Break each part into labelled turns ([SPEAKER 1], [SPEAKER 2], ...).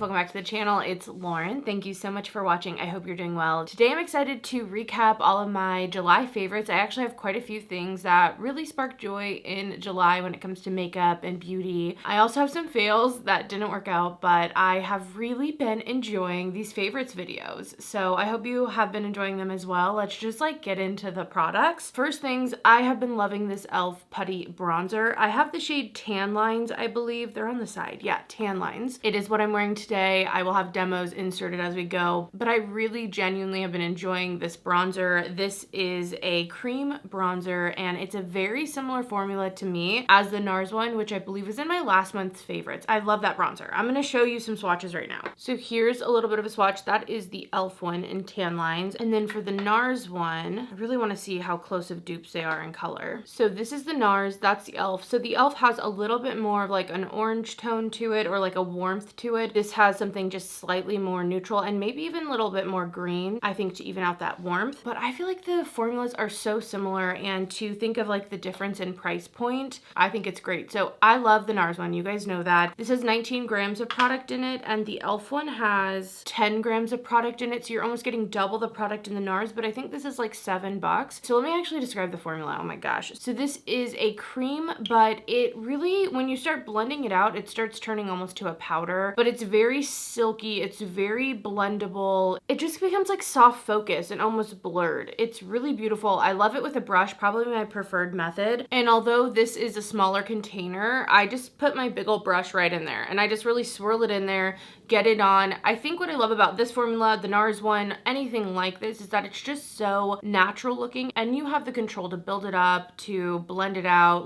[SPEAKER 1] welcome back to the channel. It's Lauren. Thank you so much for watching. I hope you're doing well. Today I'm excited to recap all of my July favorites. I actually have quite a few things that really sparked joy in July when it comes to makeup and beauty. I also have some fails that didn't work out, but I have really been enjoying these favorites videos. So I hope you have been enjoying them as well. Let's just get into the products. First things, I have been loving this e.l.f. Putty bronzer. I have the shade Tan Lines, I believe. They're on the side. Yeah, Tan Lines. It is what I'm wearing today. I will have demos inserted as we go, but I really genuinely have been enjoying this bronzer. This is a cream bronzer and it's a very similar formula to me as the Nars one, which I believe is in my last month's favorites. I love that bronzer. I'm going to show you some swatches right now. So here's a little bit of a swatch. That is the e.l.f. one in Tan Lines. And then for the Nars one, I really want to see how close of dupes they are in color. So this is the Nars, that's the e.l.f. So the e.l.f. has a little bit more of an orange tone to it, or a warmth to it. This has something just slightly more neutral and maybe even a little bit more green, I think, to even out that warmth. But I feel like the formulas are so similar, and to think of the difference in price point, I think it's great. So I love the Nars one. You guys know that. This has 19 grams of product in it, and the e.l.f. one has 10 grams of product in it. So you're almost getting double the product in the Nars, but I think this is $7. So let me actually describe the formula. Oh my gosh. So this is a cream, but it really, when you start blending it out, it starts turning almost to a powder, but it's very silky. It's very blendable. It just becomes soft focus and almost blurred. It's really beautiful. I love it with a brush, probably my preferred method. And although this is a smaller container, I just put my big old brush right in there and I just really swirl it in there, get it on. I think what I love about this formula, the Nars one, anything like this, is that it's just so natural looking and you have the control to build it up, to blend it out.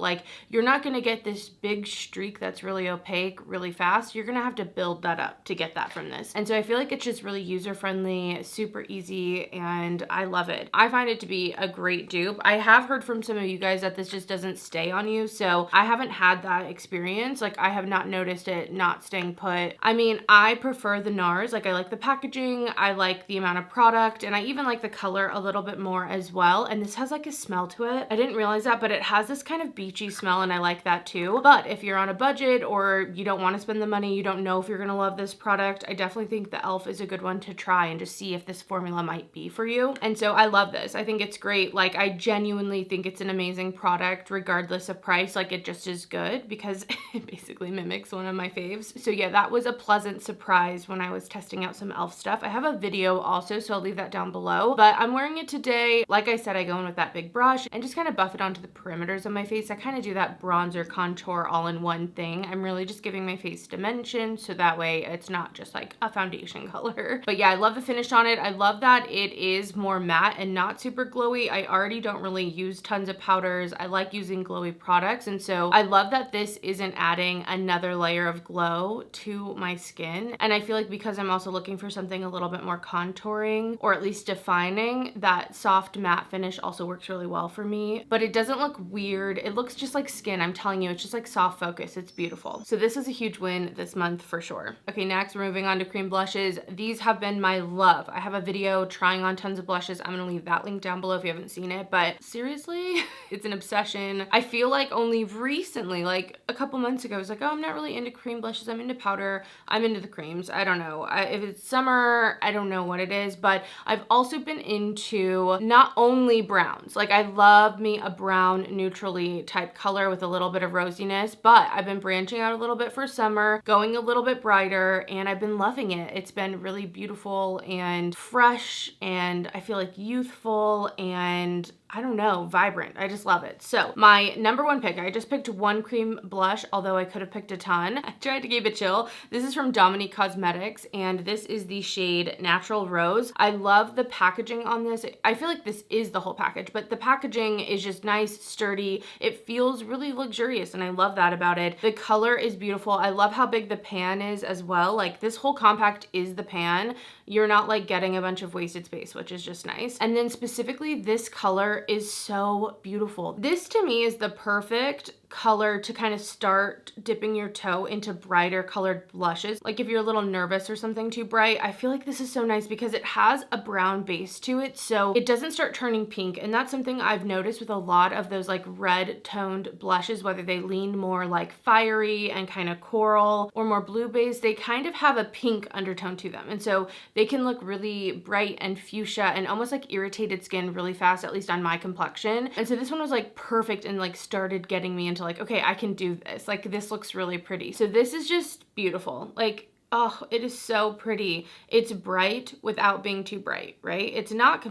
[SPEAKER 1] You're not going to get this big streak that's really opaque really fast. You're going to have to build that up to get that from this. And so I feel like it's just really user-friendly, super easy, and I love it. I find it to be a great dupe. I have heard from some of you guys that this just doesn't stay on you, so I haven't had that experience. I have not noticed it not staying put. I mean, I prefer the Nars. I like the packaging, I like the amount of product, and I even like the color a little bit more as well. And this has a smell to it. I didn't realize that, but it has this kind of beachy smell, and I like that too. But if you're on a budget or you don't want to spend the money, you don't know if you're gonna love this product, I definitely think the e.l.f. is a good one to try and just see if this formula might be for you. And so I love this. I think it's great. I genuinely think it's an amazing product regardless of price. It just is good because it basically mimics one of my faves. So yeah, that was a pleasant surprise when I was testing out some e.l.f. stuff. I have a video also, so I'll leave that down below. But I'm wearing it today. Like I said, I go in with that big brush and just kind of buff it onto the perimeters of my face. I kind of do that bronzer contour all in one thing. I'm really just giving my face dimension so that way it's not just a foundation color. But yeah, I love the finish on it. I love that it is more matte and not super glowy. I already don't really use tons of powders. I like using glowy products, and so I love that this isn't adding another layer of glow to my skin. And I feel like because I'm also looking for something a little bit more contouring or at least defining, that soft matte finish also works really well for me. But it doesn't look weird. It looks just like skin. I'm telling you, it's just soft focus. It's beautiful. So this is a huge win this month for sure. Okay, next we're moving on to cream blushes. These have been my love. I have a video trying on tons of blushes. I'm gonna leave that link down below if you haven't seen it, but seriously, it's an obsession. I feel like only recently, a couple months ago, I was oh, I'm not really into cream blushes. I'm into powder. I'm into the creams. I don't know. If it's summer, I don't know what it is, but I've also been into not only browns. I love me a brown neutrally type color with a little bit of rosiness, but I've been branching out a little bit for summer, going a little bit brighter, and I've been loving it. It's been really beautiful and fresh, and I feel youthful and I don't know, vibrant. I just love it. So my number one pick, I just picked one cream blush, although I could have picked a ton. I tried to keep it chill. This is from Dominique Cosmetics, and this is the shade Natural Rose. I love the packaging on this. I feel like this is the whole package, but the packaging is just nice, sturdy. It feels really luxurious, and I love that about it. The color is beautiful. I love how big the pan is as well. This whole compact is the pan. You're not getting a bunch of wasted space, which is just nice. And then specifically this color is so beautiful. This to me is the perfect color to kind of start dipping your toe into brighter colored blushes. Like if you're a little nervous or something too bright, I feel like this is so nice because it has a brown base to it, so it doesn't start turning pink. And that's something I've noticed with a lot of those like red toned blushes, whether they lean more like fiery and kind of coral or more blue base, they kind of have a pink undertone to them. And so they can look really bright and fuchsia and almost like irritated skin really fast, at least on my complexion. And so this one was like perfect and like started getting me into like, okay, I can do this. Like this looks really pretty. So this is just beautiful. Like, oh, it is so pretty. It's bright without being too bright, right? It's not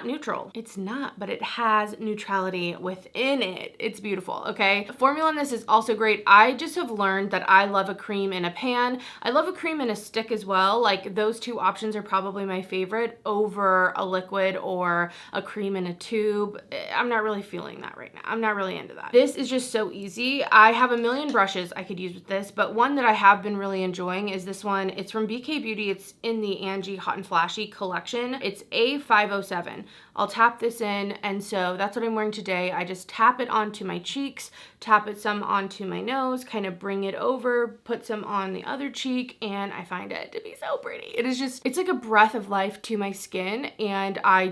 [SPEAKER 1] neutral. It's not, but it has neutrality within it. It's beautiful, okay? The formula on this is also great. I just have learned that I love a cream in a pan. I love a cream in a stick as well. Like those two options are probably my favorite over a liquid or a cream in a tube. I'm not really feeling that right now. I'm not really into that. This is just so easy. I have a million brushes I could use with this, but one that I have been really enjoying is this one. It's from BK Beauty. It's in the Angie Hot and Flashy collection. It's A507. I'll tap this in, and so that's what I'm wearing today. I just tap it onto my cheeks, tap it some onto my nose, kind of bring it over, put some on the other cheek, and I find it to be so pretty. It is just, it's like a breath of life to my skin, and I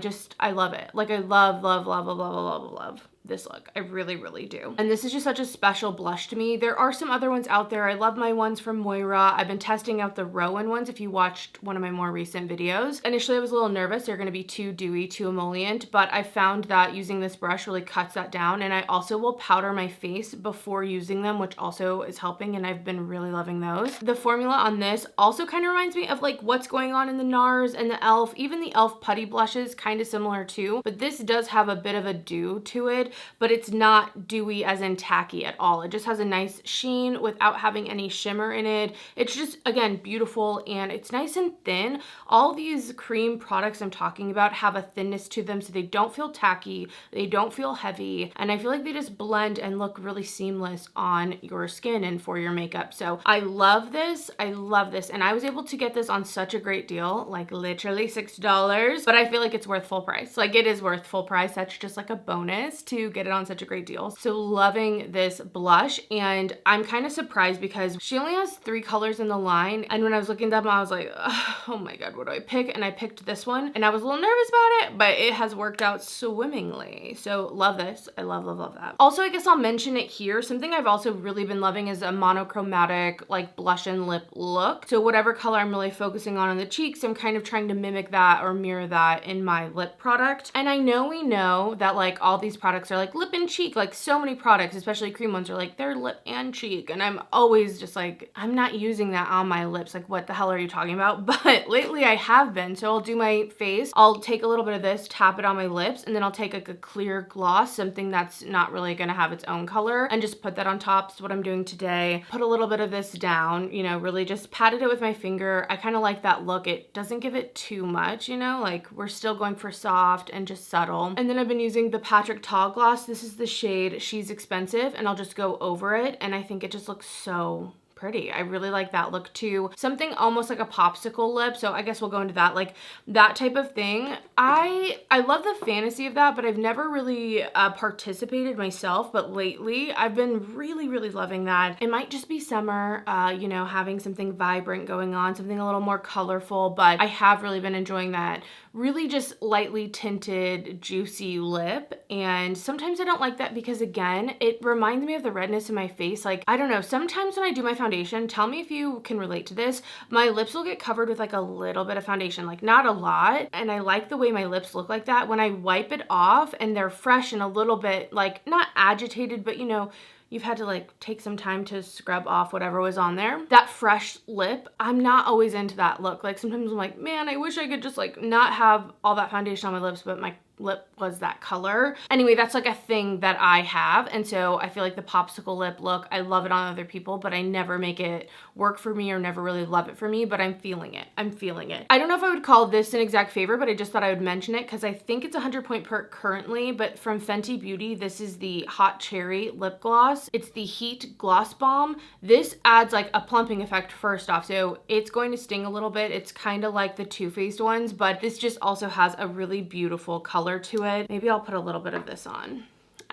[SPEAKER 1] love it. Like I love, love, love, love, love, love, love this look. I really, really do. And this is just such a special blush to me. There are some other ones out there. I love my ones from Moira. I've been testing out the Rowan ones if you watched one of my more recent videos. Initially, I was a little nervous. They're gonna be too dewy, too emollient, but I found that using this brush really cuts that down. And I also will powder my face before using them, which also is helping, and I've been really loving those. The formula on this also kind of reminds me of like what's going on in the Nars and the e.l.f. Even the e.l.f. Putty blushes, kind of similar too, but this does have a bit of a dew to it, but it's not dewy as in tacky at all. It just has a nice sheen without having any shimmer in it. It's just, again, beautiful, and it's nice and thin. All these cream products I'm talking about have a thinness to them, so they don't feel tacky, they don't feel heavy, and I feel like they just blend and look really seamless on your skin and for your makeup. So I love this. I love this, and I was able to get this on such a great deal, like literally $6, but I feel like it's worth full price. Like it is worth full price. That's just like a bonus to get it on such a great deal. So loving this blush, and I'm kind of surprised because she only has 3 colors in the line, and when I was looking at them I was like, oh my god, what do I pick? And I picked this one, and I was a little nervous about it, but it has worked out swimmingly. So love this. I love, love, love that. Also, I guess I'll mention it here. Something I've also really been loving is a monochromatic like blush and lip look. So whatever color I'm really focusing on the cheeks, I'm kind of trying to mimic that or mirror that in my lip product. And I know we know that like all these products are like lip and cheek, like so many products, especially cream ones, are like they're lip and cheek, and I'm always just like, I'm not using that on my lips. Like what the hell are you talking about? But lately I have been. So I'll do my face, I'll take a little bit of this, tap it on my lips, and then I'll take like a clear gloss, something that's not really gonna have its own color, and just put that on top. So what I'm doing today, put a little bit of this down, you know, really just patted it with my finger. I kind of like that look. It doesn't give it too much, you know, like we're still going for soft and just subtle. And then I've been using the Patrick Ta gloss. This is the shade She's Expensive, and I'll just go over it, and I think it just looks so pretty. I really like that look too. Something almost like a popsicle lip, so I guess we'll go into that, like that type of thing. I love the fantasy of that, but I've never really participated myself, but lately I've been really, really loving that. It might just be summer, you know, having something vibrant going on, something a little more colorful, but I have really been enjoying that really just lightly tinted, juicy lip. And sometimes I don't like that because, again, it reminds me of the redness in my face. Like, I don't know, sometimes when I do my foundation, tell me if you can relate to this, my lips will get covered with like a little bit of foundation, like not a lot. And I like the way my lips look like that. When I wipe it off and they're fresh and a little bit like not agitated, but you know, you've had to like take some time to scrub off whatever was on there. That fresh lip, I'm not always into that look. Like sometimes I'm like, man, I wish I could just like not have all that foundation on my lips, but my lip was that color. Anyway, that's like a thing that I have, and so I feel like the popsicle lip look, I love it on other people, but I never make it work for me or never really love it for me, but I'm feeling it. I'm feeling it. I don't know if I would call this an exact favorite, but I just thought I would mention it because I think it's 100 point perk currently, but from Fenty Beauty, this is the Hot Cherry Lip Gloss. It's the Heat Gloss Balm. This adds like a plumping effect first off, so it's going to sting a little bit. It's kind of like the Too Faced ones, but this just also has a really beautiful color to it. Maybe I'll put a little bit of this on.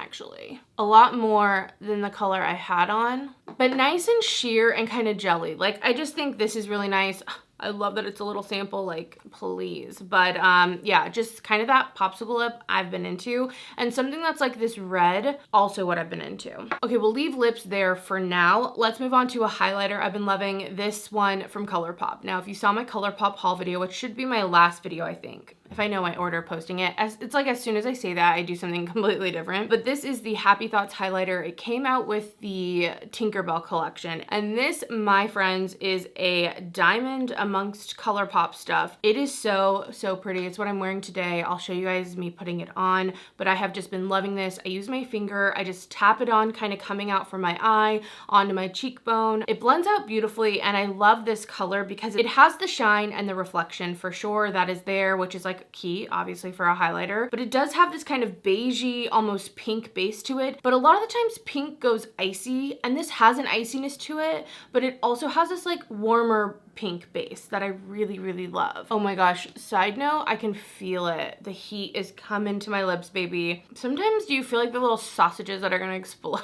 [SPEAKER 1] actually. A lot more than the color I had on, but nice and sheer and kind of jelly. Like, I just think this is really nice. I love that it's a little sample, like, please. But yeah, just kind of that popsicle lip I've been into. And something that's like this red, also what I've been into. Okay, we'll leave lips there for now. Let's move on to a highlighter. I've been loving this one from ColourPop. Now, if you saw my ColourPop haul video, which should be my last video, I think, if I know my order of posting it. It's like as soon as I say that, I do something completely different. But this is the Happy Thoughts highlighter. It came out with the Tinkerbell collection. And this, my friends, is a diamond amongst ColourPop stuff. It is so, so pretty. It's what I'm wearing today. I'll show you guys me putting it on, but I have just been loving this. I use my finger. I just tap it on, kind of coming out from my eye onto my cheekbone. It blends out beautifully, and I love this color because it has the shine and the reflection for sure that is there, which is like key obviously for a highlighter, but it does have this kind of beigey, almost pink base to it. But a lot of the times pink goes icy, and this has an iciness to it, but it also has this like warmer pink base that I really, really love. Oh my gosh, side note, I can feel it. The heat is coming to my lips, baby. Sometimes do you feel like the little sausages that are gonna explode?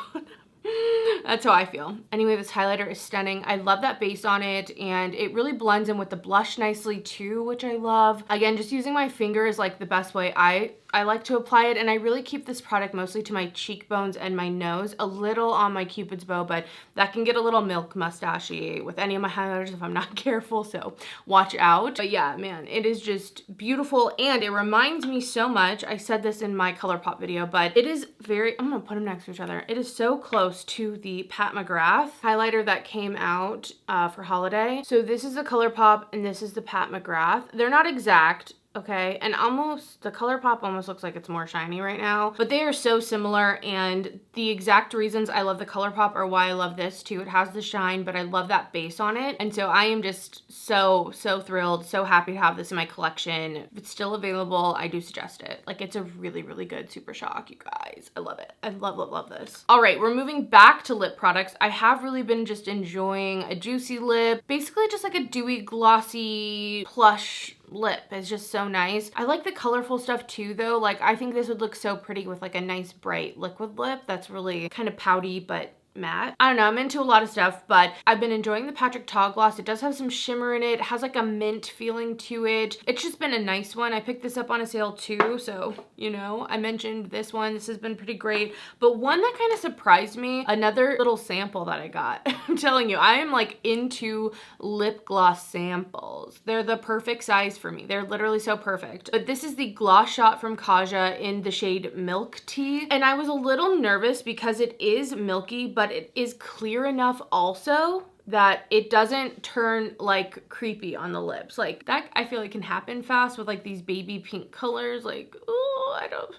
[SPEAKER 1] That's how I feel. Anyway, this highlighter is stunning. I love that base on it, and it really blends in with the blush nicely too, which I love. Again, just using my finger is like the best way I like to apply it, and I really keep this product mostly to my cheekbones and my nose, a little on my Cupid's bow, but that can get a little milk mustachy with any of my highlighters if I'm not careful, so watch out. But yeah, man, it is just beautiful, and it reminds me so much. I said this in my ColourPop video, but it is very, I'm gonna put them next to each other. It is so close to the Pat McGrath highlighter that came out for holiday. So this is the ColourPop and this is the Pat McGrath. They're not exact, okay, and almost the ColourPop almost looks like it's more shiny right now, but they are so similar, and the exact reasons I love the ColourPop are why I love this too. It has the shine, but I love that base on it, and so I am just so thrilled, so happy to have this in my collection. If it's still available, I do suggest it. Like, it's a really, really good Super Shock, you guys. I love it. I love this. All right, we're moving back to lip products. I have really been just enjoying a juicy lip, basically just like a dewy, glossy, plush lip. Is just so nice. I like the colorful stuff too though. Like, I think this would look so pretty with like a nice bright liquid lip that's really kind of pouty but matte. I don't know, I'm into a lot of stuff, but I've been enjoying the Patrick Ta gloss. It does have some shimmer in it. It has like a mint feeling to it. It's just been a nice one. I picked this up on a sale too, so you know, I mentioned this one. This has been pretty great, but one that kind of surprised me, another little sample that I got. I'm telling you, I am like into lip gloss samples. They're the perfect size for me. They're literally so perfect. But this is the Gloss Shot from Kaja in the shade Milk Tea, and I was a little nervous because it is milky, but it is clear enough also that it doesn't turn like creepy on the lips. Like, that I feel like can happen fast with like these baby pink colors. Like, oh, I don't,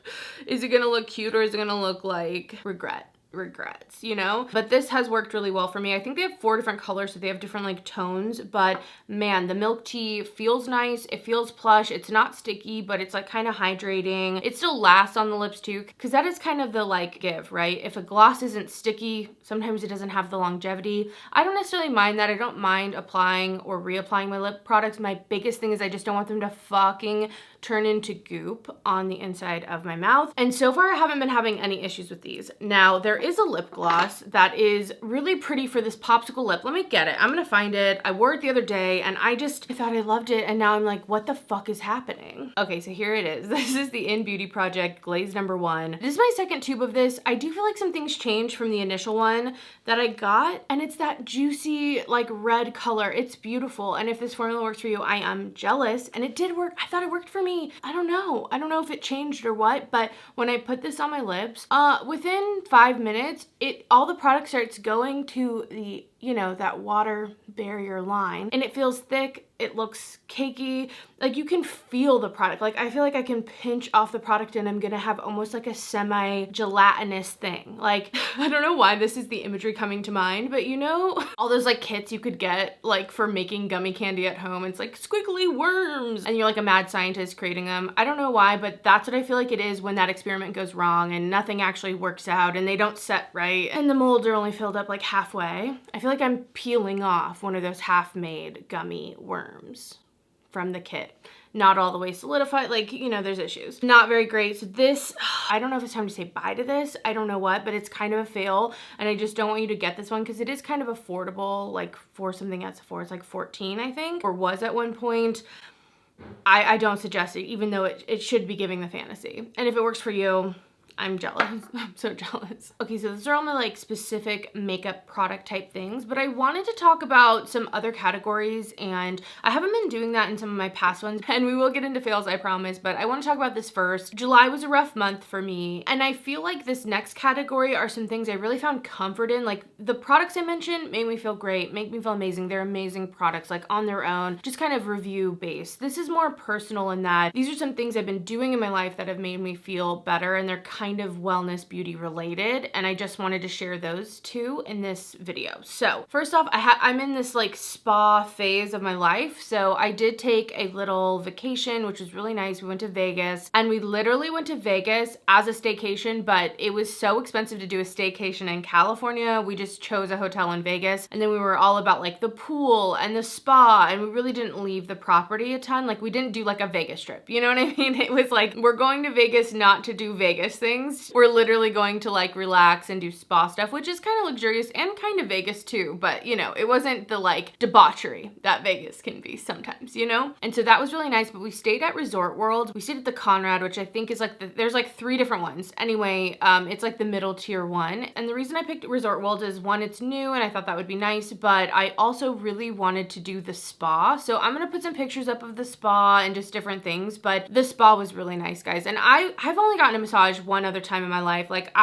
[SPEAKER 1] is it gonna look cute or is it gonna look like regrets, you know? But this has worked really well for me. I think they have 4 different colors, so they have different like tones, but man, the milk tea feels nice. It feels plush. It's not sticky, but it's like kind of hydrating. It still lasts on the lips too, because that is kind of the like give, right? If a gloss isn't sticky, sometimes it doesn't have the longevity. I don't necessarily mind that. I don't mind applying or reapplying my lip products. My biggest thing is I just don't want them to fucking turn into goop on the inside of my mouth. And so far I haven't been having any issues with these. Now, there is a lip gloss that is really pretty for this popsicle lip. Let me get it. I'm gonna find it. I wore it the other day and I thought I loved it, and now I'm like, what the fuck is happening? Okay, so here it is. This is the In Beauty Project Glaze #1. This is my second tube of this. I do feel like some things changed from the initial one that I got, and it's that juicy like red color. It's beautiful, and if this formula works for you, I am jealous, and it did work. I thought it worked for me. I don't know if it changed or what, but when I put this on my lips, within 5 minutes, all the product starts going to the, you know, that water barrier line, and it feels thick. It looks cakey. Like, you can feel the product. Like, I feel like I can pinch off the product and I'm gonna have almost like a semi-gelatinous thing. Like, I don't know why this is the imagery coming to mind, but you know, all those like kits you could get like for making gummy candy at home. It's like squiggly worms and you're like a mad scientist creating them. I don't know why, but that's what I feel like it is when that experiment goes wrong and nothing actually works out and they don't set right and the molds are only filled up like halfway. I feel like I'm peeling off one of those half-made gummy worms from the kit. not all the way solidified. Like, you know, there's issues. Not very great. So this, I don't know if it's time to say bye to this. I don't know what, but it's kind of a fail. And I just don't want you to get this one because it is kind of affordable, like for something at Sephora. It's like 14, I think, or was at one point. I don't suggest it, even though it should be giving the fantasy. And if it works for you, I'm jealous. I'm so jealous. Okay, so those are all my like specific makeup product type things, but I wanted to talk about some other categories, and I haven't been doing that in some of my past ones, and we will get into fails, I promise, but I want to talk about this first. July was a rough month for me, and I feel like this next category are some things I really found comfort in. Like the products I mentioned made me feel great, make me feel amazing. They're amazing products, like on their own, just kind of review based. This is more personal in that these are some things I've been doing in my life that have made me feel better, and they're kind of wellness beauty related, and I just wanted to share those two in this video. So first off, I'm in this like spa phase of my life, so I did take a little vacation, which was really nice. We went to Vegas, and we literally went to Vegas as a staycation, but it was so expensive to do a staycation in California. We just chose a hotel in Vegas, and then we were all about like the pool and the spa, and we really didn't leave the property a ton. Like we didn't do like a Vegas trip, you know what I mean? It was like, we're going to Vegas not to do Vegas things. We're literally going to like relax and do spa stuff, which is kind of luxurious and kind of Vegas too, but you know, it wasn't the like debauchery that Vegas can be sometimes, you know? And so that was really nice, but we stayed at Resort World. We stayed at the Conrad, which I think is like, there's like 3 different ones. Anyway, it's like the middle tier one. And the reason I picked Resort World is one, it's new and I thought that would be nice, but I also really wanted to do the spa. So I'm gonna put some pictures up of the spa and just different things, but the spa was really nice, guys. And I've only gotten a massage one other time in my life. Like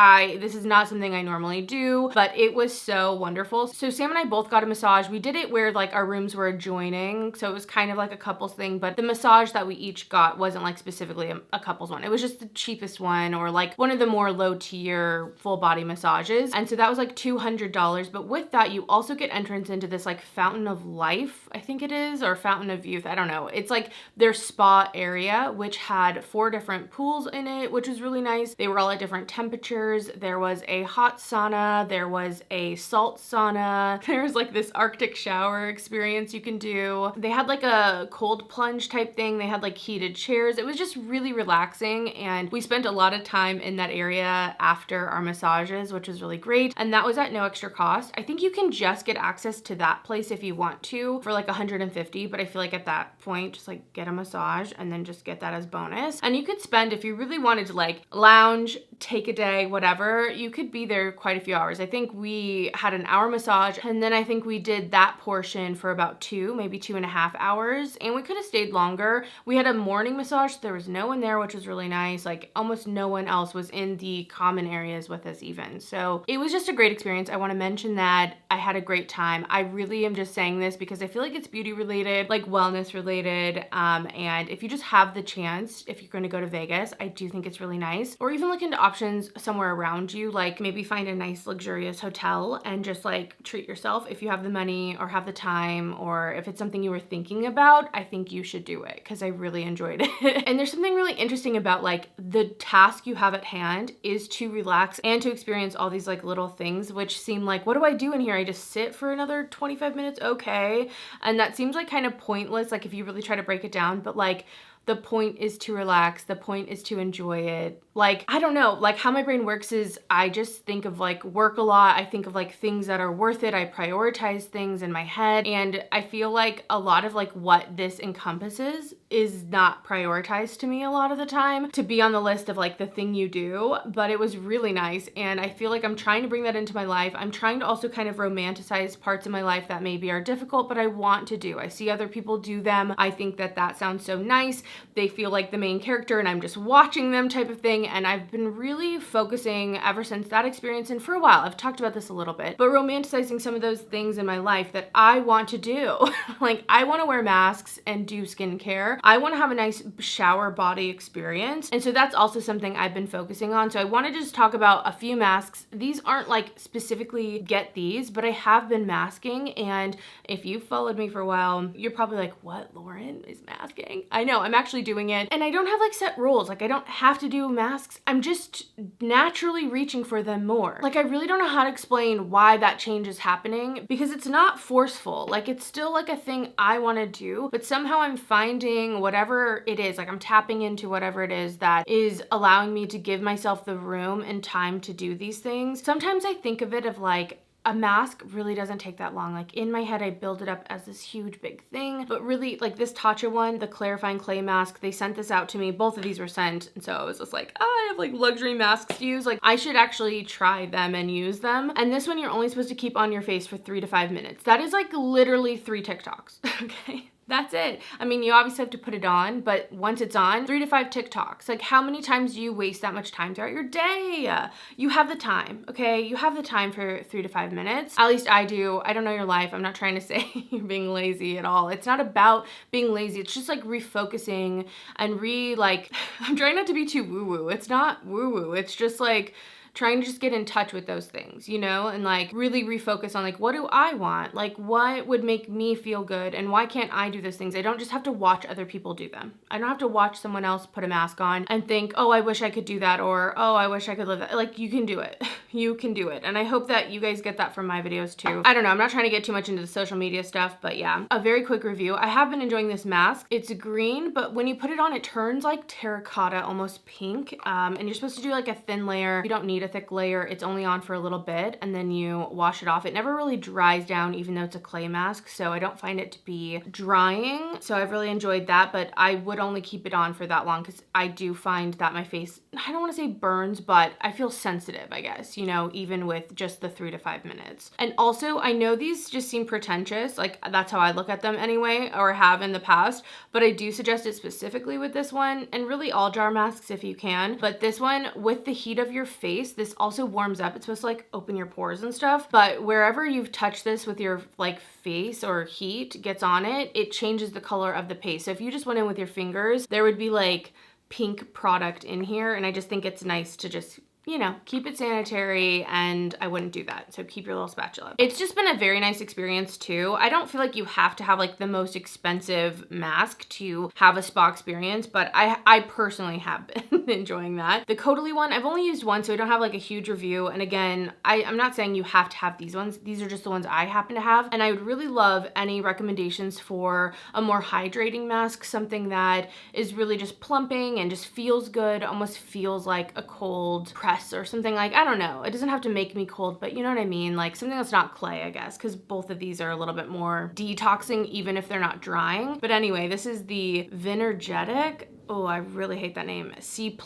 [SPEAKER 1] this is not something I normally do, but it was so wonderful. So Sam and I both got a massage. We did it where like our rooms were adjoining, so it was kind of like a couples thing, but the massage that we each got wasn't like specifically a couples one. It was just the cheapest one, or like one of the more low tier full body massages. And so that was like $200, but with that you also get entrance into this like fountain of life, I think it is, or fountain of youth, I don't know. It's like their spa area, which had 4 different pools in it, which was really nice. They were all at different temperatures. There was a hot sauna, there was a salt sauna, there's like this Arctic shower experience you can do. They had like a cold plunge type thing. They had like heated chairs. It was just really relaxing, and we spent a lot of time in that area after our massages, which was really great, and that was at no extra cost. I think you can just get access to that place if you want to for like $150, but I feel like at that point just like get a massage and then just get that as bonus. And you could spend, if you really wanted to like lounge, take a day, whatever, you could be there quite a few hours. I think we had an hour massage, and then I think we did that portion for about 2, maybe 2.5 hours, and we could have stayed longer. We had a morning massage. There was no one there, which was really nice. Like almost no one else was in the common areas with us even. So it was just a great experience. I want to mention that I had a great time. I really am just saying this because I feel like it's beauty related, like wellness related, and if you just have the chance, if you're going to go to Vegas, I do think it's really nice. Or even look into options somewhere around you, like maybe find a nice luxurious hotel and just like treat yourself if you have the money or have the time, or if it's something you were thinking about. I think you should do it because I really enjoyed it. And there's something really interesting about like the task you have at hand is to relax and to experience all these like little things, which seem like, what do I do in here? I just sit for another 25 minutes, okay? And that seems like kind of pointless, like if you really try to break it down, but like the point is to relax. The point is to enjoy it. Like, I don't know, like how my brain works is I just think of like work a lot. I think of like things that are worth it. I prioritize things in my head. And I feel like a lot of like what this encompasses is not prioritized to me a lot of the time to be on the list of like the thing you do, but it was really nice. And I feel like I'm trying to bring that into my life. I'm trying to also kind of romanticize parts of my life that maybe are difficult, but I want to do. I see other people do them. I think that that sounds so nice. They feel like the main character and I'm just watching them type of thing. And I've been really focusing ever since that experience, and for a while, I've talked about this a little bit, but romanticizing some of those things in my life that I want to do. Like I want to wear masks and do skincare. I want to have a nice shower body experience. And so that's also something I've been focusing on. So I want to just talk about a few masks. These aren't like specifically get these, but I have been masking. And if you've followed me for a while, you're probably like, what, Lauren is masking? I know, I'm actually doing it. And I don't have like set rules. Like I don't have to do a mask masks, I'm just naturally reaching for them more. Like, I really don't know how to explain why that change is happening, because it's not forceful. Like, it's still like a thing I want to do, but somehow I'm finding whatever it is, like I'm tapping into whatever it is that is allowing me to give myself the room and time to do these things. Sometimes I think of it of like, a mask really doesn't take that long. Like, in my head, I build it up as this huge big thing, but really, like this Tatcha one, the clarifying clay mask, they sent this out to me. Both of these were sent. And so I was just like, oh, I have like luxury masks to use. Like, I should actually try them and use them. And this one, you're only supposed to keep on your face for 3 to 5 minutes. That is like literally 3 TikToks, okay? That's it. I mean, you obviously have to put it on, but once it's on, 3 to 5 TikToks. Like, how many times do you waste that much time throughout your day? You have the time, okay? You have the time for 3 to 5 minutes. At least I do. I don't know your life. I'm not trying to say you're being lazy at all. It's not about being lazy. It's just like refocusing and I'm trying not to be too woo-woo. It's not woo-woo. It's just like trying to just get in touch with those things, you know, and like really refocus on like, what do I want? Like, what would make me feel good? And why can't I do those things? I don't just have to watch other people do them. I don't have to watch someone else put a mask on and think, oh, I wish I could do that, or oh, I wish I could live that. Like, you can do it. You can do it. And I hope that you guys get that from my videos too. I don't know. I'm not trying to get too much into the social media stuff, but yeah, a very quick review. I have been enjoying this mask. It's green, but when you put it on, it turns like terracotta, almost pink. And you're supposed to do like a thin layer. You don't need a thick layer. It's only on for a little bit and then you wash it off. It never really dries down, even though it's a clay mask. So I don't find it to be drying. So I've really enjoyed that, but I would only keep it on for that long because I do find that my face, I don't want to say burns, but I feel sensitive, I guess, you know, even with just the 3 to 5 minutes. And also, I know these just seem pretentious. Like, that's how I look at them anyway, or have in the past, but I do suggest it specifically with this one, and really all jar masks if you can. But this one, with the heat of your face, this also warms up. It's supposed to like open your pores and stuff, but wherever you've touched this with your like face or heat gets on it, it changes the color of the paste. So if you just went in with your fingers, there would be like pink product in here, and I just think it's nice to just, you know, keep it sanitary, and I wouldn't do that. So keep your little spatula. It's just been a very nice experience too. I don't feel like you have to have like the most expensive mask to have a spa experience, but I personally have been enjoying that. The Caudalie one, I've only used one, so I don't have like a huge review. And again, I'm not saying you have to have these ones. These are just the ones I happen to have. And I would really love any recommendations for a more hydrating mask, something that is really just plumping and just feels good, almost feels like a cold press or something. Like, I don't know, it doesn't have to make me cold, but you know what I mean, like something that's not clay, I guess, because both of these are a little bit more detoxing even if they're not drying. But anyway, this is the Vinergetic, oh, I really hate that name, C+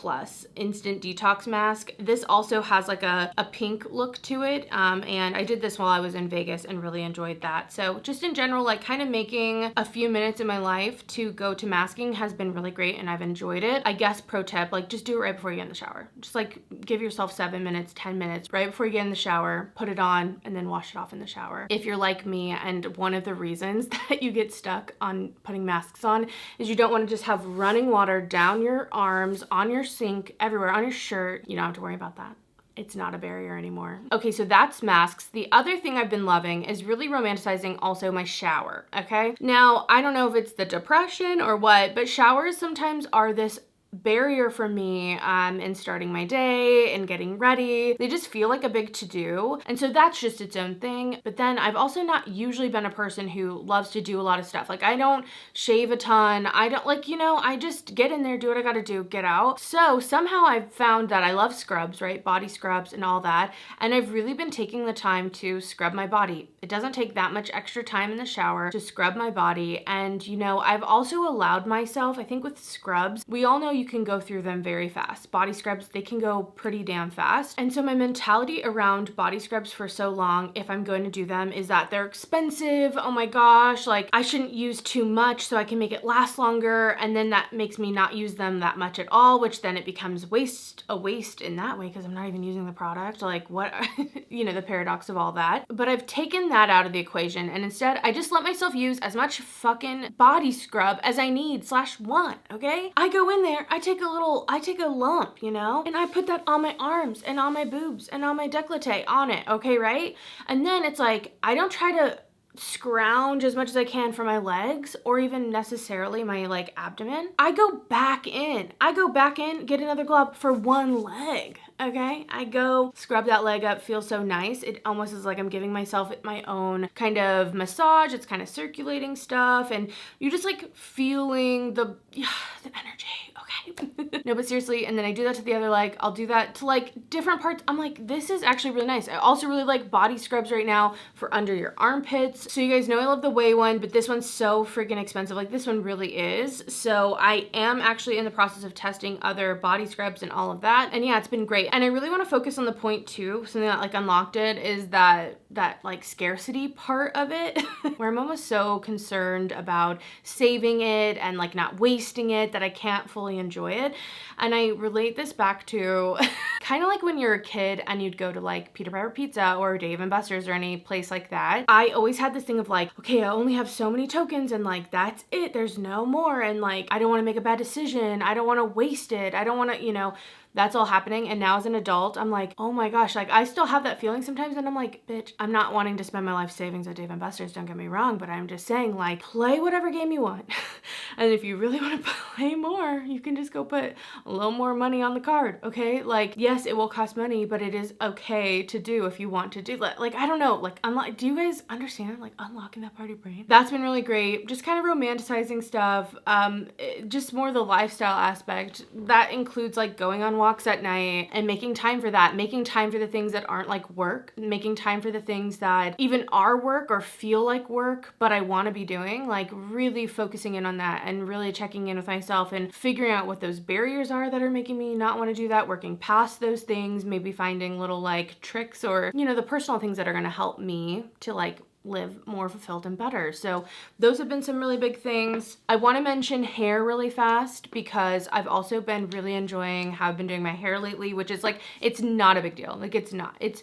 [SPEAKER 1] Instant Detox Mask. This also has like a pink look to it, and I did this while I was in Vegas and really enjoyed that. So just in general, like kind of making a few minutes in my life to go to masking has been really great, and I've enjoyed it. I guess pro tip, like just do it right before you get in the shower. Just like give yourself 7 minutes, 10 minutes right before you get in the shower, put it on, and then wash it off in the shower. If you're like me, and one of the reasons that you get stuck on putting masks on is you don't want to just have running water down your arms, on your sink, everywhere, on your shirt. You don't have to worry about that. It's not a barrier anymore. Okay, so that's masks. The other thing I've been loving is really romanticizing also my shower, okay? Now, I don't know if it's the depression or what, but showers sometimes are this barrier for me in starting my day and getting ready. They just feel like a big to-do, and so that's just its own thing. But then I've also not usually been a person who loves to do a lot of stuff. Like, I don't shave a ton. I don't, like, you know, I just get in there, do what I gotta do, get out. So somehow I've found that I love scrubs, right? Body scrubs and all that, and I've really been taking the time to scrub my body. It doesn't take that much extra time in the shower to scrub my body. And you know, I've also allowed myself, I think with scrubs, we all know you can go through them very fast. Body scrubs, they can go pretty damn fast. And so my mentality around body scrubs for so long, if I'm going to do them, is that they're expensive. Oh my gosh, like I shouldn't use too much so I can make it last longer. And then that makes me not use them that much at all, which then it becomes a waste in that way because I'm not even using the product. Like what, you know, the paradox of all that. But I've taken that out of the equation, and instead I just let myself use as much fucking body scrub as I need / want, okay? I go in there, I take a lump, you know, and I put that on my arms and on my boobs and on my décolleté on it, okay, right? And then it's like, I don't try to scrounge as much as I can for my legs or even necessarily my like abdomen, I go back in. Get another glove for one leg. Okay, I go scrub that leg up, feels so nice. It almost is like I'm giving myself my own kind of massage. It's kind of circulating stuff and you're just like feeling the energy. Okay. No, but seriously, and then I do that to the other leg. I'll do that to like different parts. I'm like, this is actually really nice. I also really like body scrubs right now for under your armpits. So you guys know I love the Ouai one, but this one's so freaking expensive. Like this one really is. So I am actually in the process of testing other body scrubs and all of that. And yeah, it's been great. And I really want to focus on the point too. Something that like unlocked it is that like scarcity part of it where I'm almost so concerned about saving it and like not wasting it that I can't fully enjoy it. And I relate this back to kind of like when you're a kid and you'd go to like Peter Piper Pizza or Dave and Buster's or any place like that. I always had this thing of like, okay, I only have so many tokens and like that's it. There's no more. And like, I don't want to make a bad decision. I don't want to waste it. I don't want to, you know, that's all happening. And now as an adult, I'm like, oh my gosh, like I still have that feeling sometimes. And I'm like, bitch, I'm not wanting to spend my life savings at Dave & Buster's, don't get me wrong, but I'm just saying like, play whatever game you want. And if you really want to play more, you can just go put a little more money on the card, okay? Like, yes, it will cost money, but it is okay to do if you want to do that. Like, I don't know, like, do you guys understand, like, unlocking that party brain? That's been really great. Just kind of romanticizing stuff, just more the lifestyle aspect. That includes, like, going on walks at night and making time for that, making time for the things that aren't like work, making time for the things that even are work or feel like work, but I want to be doing, like really focusing in on that and really checking in with myself and figuring out what those barriers are that are making me not want to do that, working past those things, maybe finding little like tricks or, you know, the personal things that are going to help me to like live more fulfilled and better. So those have been some really big things. I want to mention hair really fast because I've also been really enjoying how I've been doing my hair lately, which is like, it's not a big deal. Like it's not, it's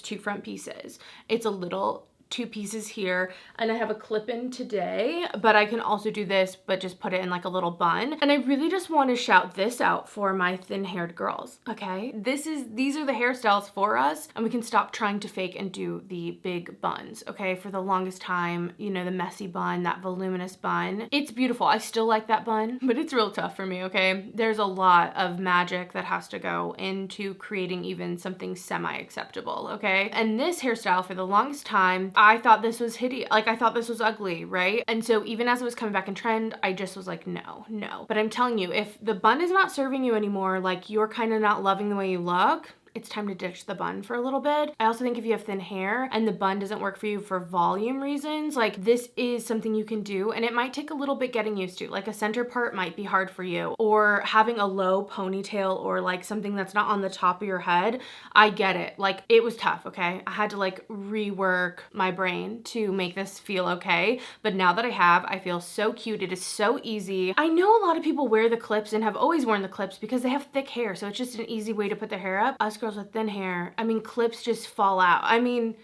[SPEAKER 1] two front pieces. It's a little two pieces here and I have a clip-in today, but I can also do this but just put it in like a little bun. And I really just want to shout this out for my thin-haired girls, okay? These are the hairstyles for us and we can stop trying to fake and do the big buns, okay? For the longest time, you know, the messy bun, that voluminous bun, it's beautiful. I still like that bun, but it's real tough for me, okay? There's a lot of magic that has to go into creating even something semi-acceptable, okay? And this hairstyle for the longest time, I thought this was hideous. Like I thought this was ugly, right? And so even as it was coming back in trend, I just was like, no. But I'm telling you, if the bun is not serving you anymore, like you're kind of not loving the way you look, it's time to ditch the bun for a little bit. I also think if you have thin hair and the bun doesn't work for you for volume reasons, like this is something you can do and it might take a little bit getting used to. Like a center part might be hard for you or having a low ponytail or like something that's not on the top of your head. I get it. Like it was tough, okay? I had to like rework my brain to make this feel okay. But now that I feel so cute. It is so easy. I know a lot of people wear the clips and have always worn the clips because they have thick hair. So it's just an easy way to put their hair up. Us girls with thin hair, I mean, clips just fall out. I mean,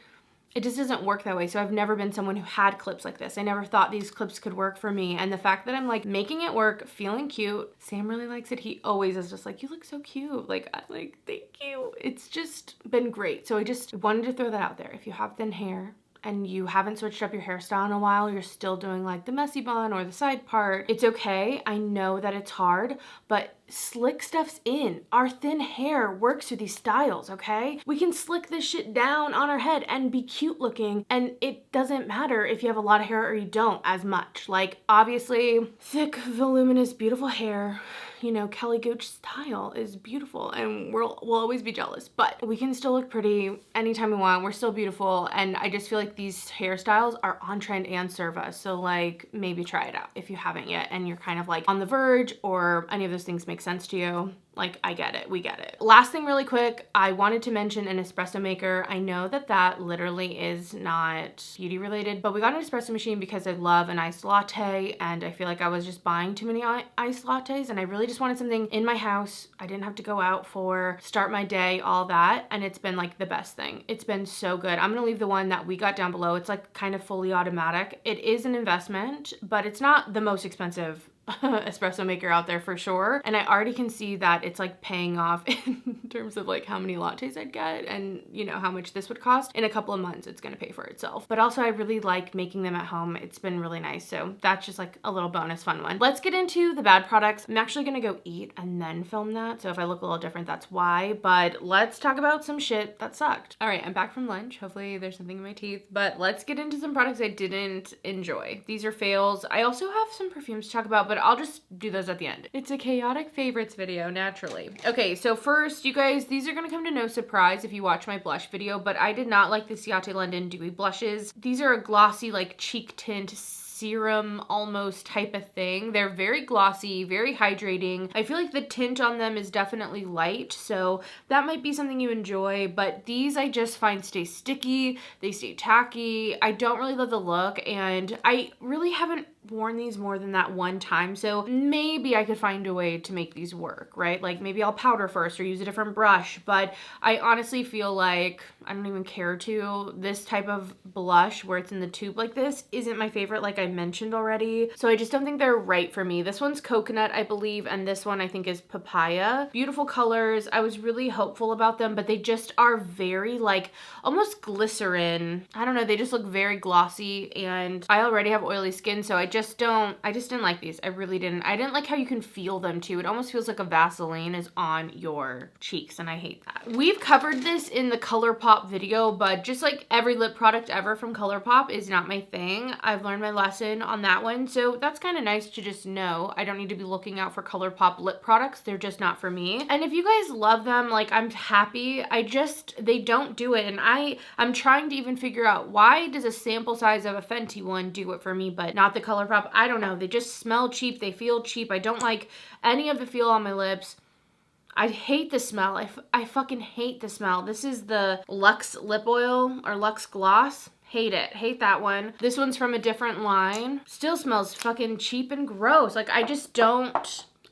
[SPEAKER 1] it just doesn't work that way. So I've never been someone who had clips like this. I never thought these clips could work for me. And the fact that I'm like making it work, feeling cute. Sam really likes it. He always is just like, you look so cute. Like, I'm like, thank you. It's just been great. So I just wanted to throw that out there. If you have thin hair and you haven't switched up your hairstyle in a while, you're still doing like the messy bun or the side part, it's okay. I know that it's hard, but slick stuff's in. Our thin hair works through these styles, okay? We can slick this shit down on our head and be cute looking, and it doesn't matter if you have a lot of hair or you don't as much. Like, obviously, thick, voluminous, beautiful hair, you know, Kelly Gooch style is beautiful, and we'll always be jealous, but we can still look pretty anytime we want. We're still beautiful, and I just feel like these hairstyles are on trend and serve us, so like, maybe try it out if you haven't yet, and you're kind of like on the verge, or any of those things make sense to you. Like, I get it, we get it. Last thing really quick, I wanted to mention an espresso maker. I know that that literally is not beauty related, but we got an espresso machine because I love an iced latte and I feel like I was just buying too many iced lattes and I really just wanted something in my house. I didn't have to go out for, start my day, all that, and it's been like the best thing. It's been so good. I'm gonna leave the one that we got down below. It's like kind of fully automatic. It is an investment, but it's not the most expensive espresso maker out there for sure. And I already can see that it's like paying off in terms of like how many lattes I'd get and you know how much this would cost. In a couple of months it's gonna pay for itself. But also I really like making them at home. It's been really nice. So that's just like a little bonus fun one. Let's get into the bad products. I'm actually gonna go eat and then film that. So if I look a little different, that's why. But let's talk about some shit that sucked. All right, I'm back from lunch. Hopefully there's something in my teeth, but let's get into some products I didn't enjoy. These are fails. I also have some perfumes to talk about, but I'll just do those at the end. It's a chaotic favorites video, naturally. Okay, so first, you guys, these are gonna come to no surprise if you watch my blush video, but I did not like the Ciate London Dewy blushes. These are a glossy, like cheek tint, serum almost type of thing. They're very glossy, very hydrating. I feel like the tint on them is definitely light, so that might be something you enjoy, but these I just find stay sticky, they stay tacky. I don't really love the look, and I really haven't worn these more than that one time, so maybe I could find a way to make these work, right? Like maybe I'll powder first or use a different brush, but I honestly feel like I don't even care to. This type of blush where it's in the tube like this isn't my favorite, like I mentioned already, so I just don't think they're right for me. This one's coconut, I believe, and this one I think is papaya. Beautiful colors. I was really hopeful about them, but they just are very like almost glycerin. I don't know, they just look very glossy, and I already have oily skin, so I just didn't like these. I really didn't. I didn't like how you can feel them too. It almost feels like a Vaseline is on your cheeks, and I hate that. We've covered this in the ColourPop video, but just like every lip product ever from ColourPop is not my thing. I've learned my lesson on that one, so that's kind of nice to just know. I don't need to be looking out for ColourPop lip products. They're just not for me. And if you guys love them, like I'm happy. They don't do it, and I'm trying to even figure out why does a sample size of a Fenty one do it for me, but not the ColourPop. I don't know. They just smell cheap. They feel cheap. I don't like any of the feel on my lips. I hate the smell. I fucking hate the smell. This is the Luxe lip oil or Luxe gloss. Hate it. Hate that one. This one's from a different line. Still smells fucking cheap and gross. Like I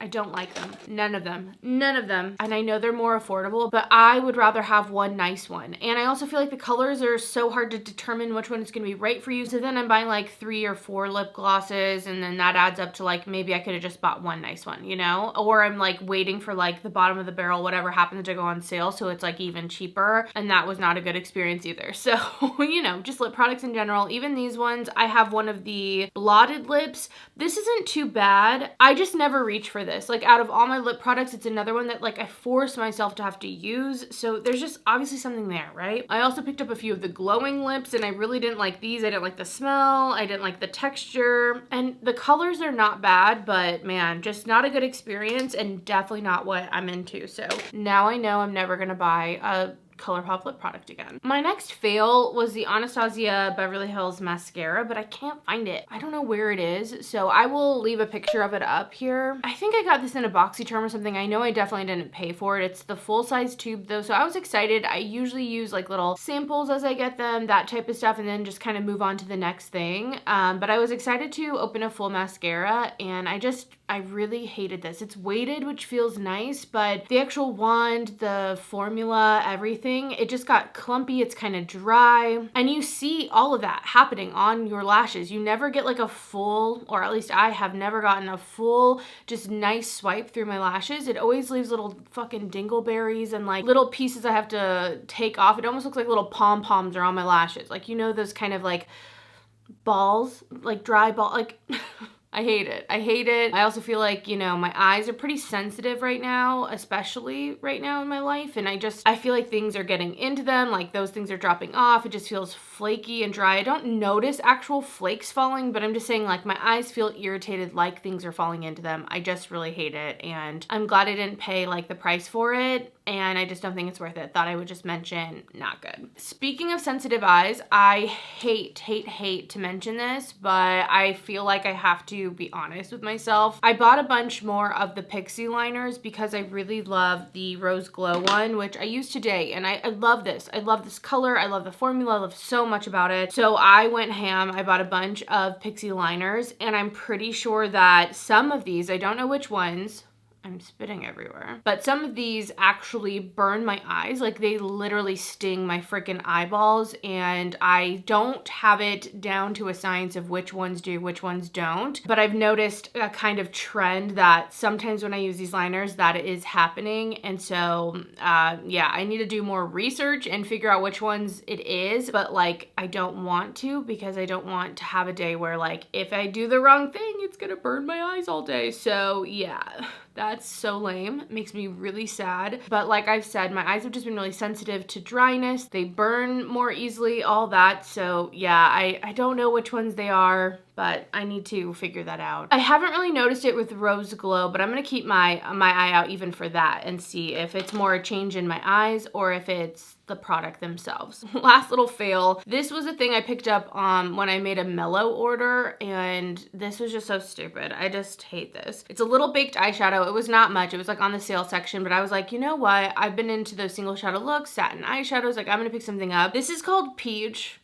[SPEAKER 1] don't like them. None of them. None of them. And I know they're more affordable, but I would rather have one nice one. And I also feel like the colors are so hard to determine which one is going to be right for you. So then I'm buying like 3 or 4 lip glosses, and then that adds up to like maybe I could have just bought one nice one, you know? Or I'm like waiting for like the bottom of the barrel, whatever happens to go on sale, so it's like even cheaper. And that was not a good experience either. So, you know, just lip products in general. Even these ones, I have one of the blotted lips. This isn't too bad. I just never reach for this. Like out of all my lip products, it's another one that like I force myself to have to use. So there's just obviously something there, right? I also picked up a few of the glowing lips, and I really didn't like these. I didn't like the smell. I didn't like the texture, and the colors are not bad, but man, just not a good experience and definitely not what I'm into. So now I know I'm never gonna buy a ColourPop lip product again. My next fail was the Anastasia Beverly Hills mascara, but I can't find it. I don't know where it is, so I will leave a picture of it up here. I think I got this in a BoxyCharm or something. I know I definitely didn't pay for it. It's the full-size tube though, so I was excited. I usually use like little samples as I get them, that type of stuff, and then just kind of move on to the next thing. But I was excited to open a full mascara, and I really hated this. It's weighted, which feels nice, but the actual wand, the formula, everything, it just got clumpy. It's kind of dry, and you see all of that happening on your lashes. You never get like a full, or at least I have never gotten a full, just nice swipe through my lashes. It always leaves little fucking dingleberries and like little pieces I have to take off. It almost looks like little pom-poms are on my lashes. Like, you know, those kind of like balls, like dry ball, like I hate it. I hate it. I also feel like, you know, my eyes are pretty sensitive right now, especially right now in my life. And I feel like things are getting into them. Like those things are dropping off. It just feels flaky and dry. I don't notice actual flakes falling, but I'm just saying like my eyes feel irritated like things are falling into them. I just really hate it. And I'm glad I didn't pay like the price for it. And I just don't think it's worth it. Thought I would just mention, not good. Speaking of sensitive eyes, I hate to mention this, but I feel like I have to be honest with myself. I bought a bunch more of the Pixie liners because I really love the Rose Glow one, which I use today, and I love this. I love this color. I love the formula. I love so much about it. So I went ham. I bought a bunch of Pixie liners, and I'm pretty sure that some of these, I don't know which ones, I'm spitting everywhere. But some of these actually burn my eyes. Like they literally sting my freaking eyeballs, and I don't have it down to a science of which ones do, which ones don't. But I've noticed a kind of trend that sometimes when I use these liners that it is happening. And so, yeah, I need to do more research and figure out which ones it is. But like, I don't want to, because I don't want to have a day where like, if I do the wrong thing, it's gonna burn my eyes all day. So yeah, that's so lame. It makes me really sad. But like I've said, my eyes have just been really sensitive to dryness. They burn more easily, all that. So yeah, I don't know which ones they are, but I need to figure that out. I haven't really noticed it with Rose Glow, but I'm gonna keep my eye out even for that and see if it's more a change in my eyes or if it's the product themselves. Last little fail. This was a thing I picked up when I made a Mellow order, and this was just so stupid. I just hate this. It's a little baked eyeshadow. It was not much. It was like on the sale section, but I was like, you know what? I've been into those single shadow looks, satin eyeshadows. Like, I'm gonna pick something up. This is called Peach.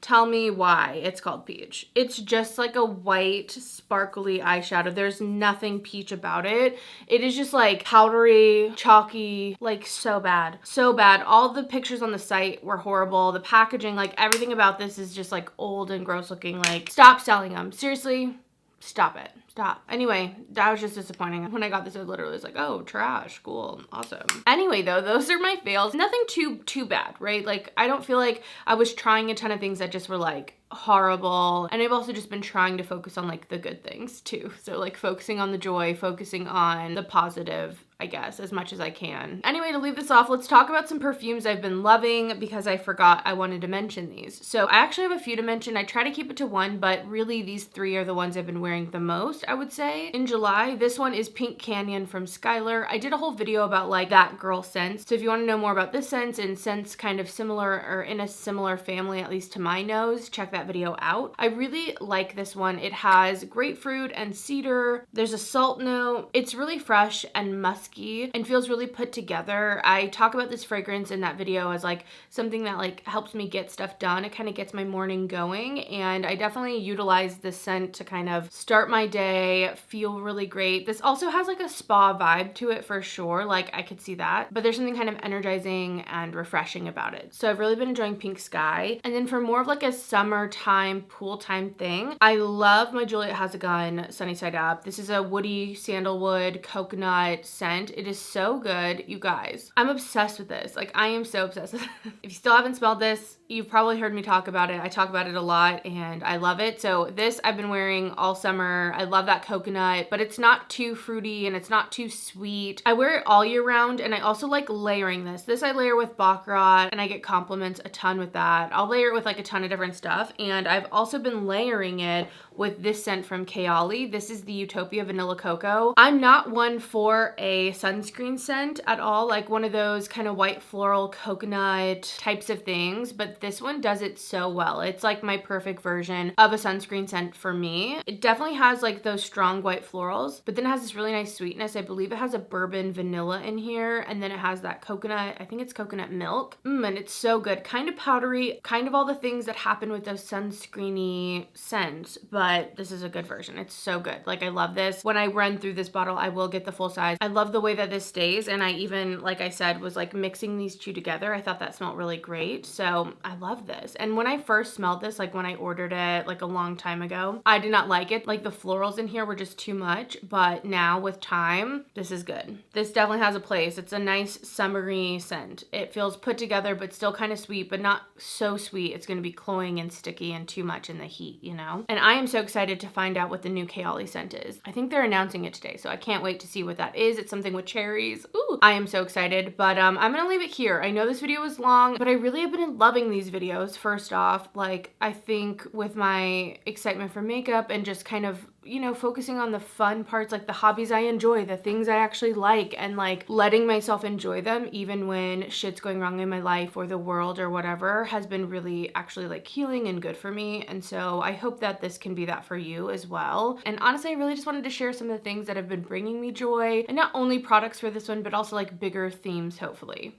[SPEAKER 1] Tell me why it's called Peach. It's just like a white sparkly eyeshadow. There's nothing peach about it. It is just like powdery, chalky, like so bad. So bad. All the pictures on the site were horrible. The packaging, like everything about this is just like old and gross looking. Like, stop selling them. Seriously, stop it. Stop. Anyway, that was just disappointing. When I got this, I literally was like, oh, trash, cool, awesome. Anyway, though, those are my fails. Nothing too bad, right? Like, I don't feel like I was trying a ton of things that just were like horrible. And I've also just been trying to focus on like the good things too. So like focusing on the joy, focusing on the positive, I guess, as much as I can. Anyway, to leave this off, let's talk about some perfumes I've been loving, because I forgot I wanted to mention these. So I actually have a few to mention. I try to keep it to one, but really these three are the ones I've been wearing the most, I would say. In July, this one is Pink Canyon from Skylar. I did a whole video about like that girl scent. So if you want to know more about this scent and scents kind of similar or in a similar family, at least to my nose, check that video out. I really like this one. It has grapefruit and cedar. There's a salt note. It's really fresh and musky and feels really put together. I talk about this fragrance in that video as like something that like helps me get stuff done. It kind of gets my morning going, and I definitely utilize this scent to kind of start my day, feel really great. This also has like a spa vibe to it for sure. Like I could see that, but there's something kind of energizing and refreshing about it. So I've really been enjoying Pink Sky. And then for more of like a summertime pool time thing, I love my Juliet Has a Gun Sunny Side Up. This is a woody sandalwood coconut scent. It is so good, you guys. I'm obsessed with this. Like, I am so obsessed with it. If you still haven't smelled this, you've probably heard me talk about it. I talk about it a lot and I love it. So this I've been wearing all summer. I love that coconut, but it's not too fruity and it's not too sweet. I wear it all year round, and I also like layering this. This I layer with Baccarat, and I get compliments a ton with that. I'll layer it with like a ton of different stuff, and I've also been layering it with this scent from Kayali. This is the Utopia Vanilla Cocoa. I'm not one for a sunscreen scent at all, like one of those kind of white floral coconut types of things, but this one does it so well. It's like my perfect version of a sunscreen scent for me. It definitely has like those strong white florals, but then it has this really nice sweetness. I believe it has a bourbon vanilla in here, and then it has that coconut, I think it's coconut milk, and it's so good. Kind of powdery, kind of all the things that happen with those sunscreeny scents, but this is a good version. It's so good. Like, I love this. When I run through this bottle, I will get the full size. I love the way that this stays, and I even, like I said, was like mixing these two together. I thought that smelled really great, so I love this. And when I first smelled this, like when I ordered it like a long time ago, I did not like it. Like the florals in here were just too much, but now with time, this is good. This definitely has a place. It's a nice summery scent. It feels put together, but still kind of sweet, but not so sweet it's going to be cloying and sticky and too much in the heat, you know? And I am so excited to find out what the new Kayali scent is. I think they're announcing it today, so I can't wait to see what that is. It's something with cherries. Ooh, I am so excited, but I'm gonna leave it here. I know this video was long, but I really have been loving these videos. First off, like, I think with my excitement for makeup and just kind of, you know, focusing on the fun parts, like the hobbies I enjoy, the things I actually like, and like letting myself enjoy them even when shit's going wrong in my life or the world or whatever, has been really actually like healing and good for me. And so I hope that this can be that for you as well. And honestly, I really just wanted to share some of the things that have been bringing me joy, and not only products for this one, but also like bigger themes, hopefully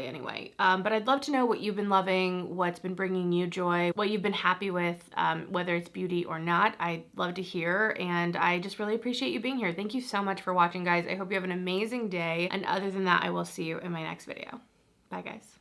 [SPEAKER 1] anyway. But I'd love to know what you've been loving, what's been bringing you joy, what you've been happy with, whether it's beauty or not. I'd love to hear. and I just really appreciate you being here. Thank you so much for watching, guys. I hope you have an amazing day, and other than that, I will see you in my next video. Bye, guys.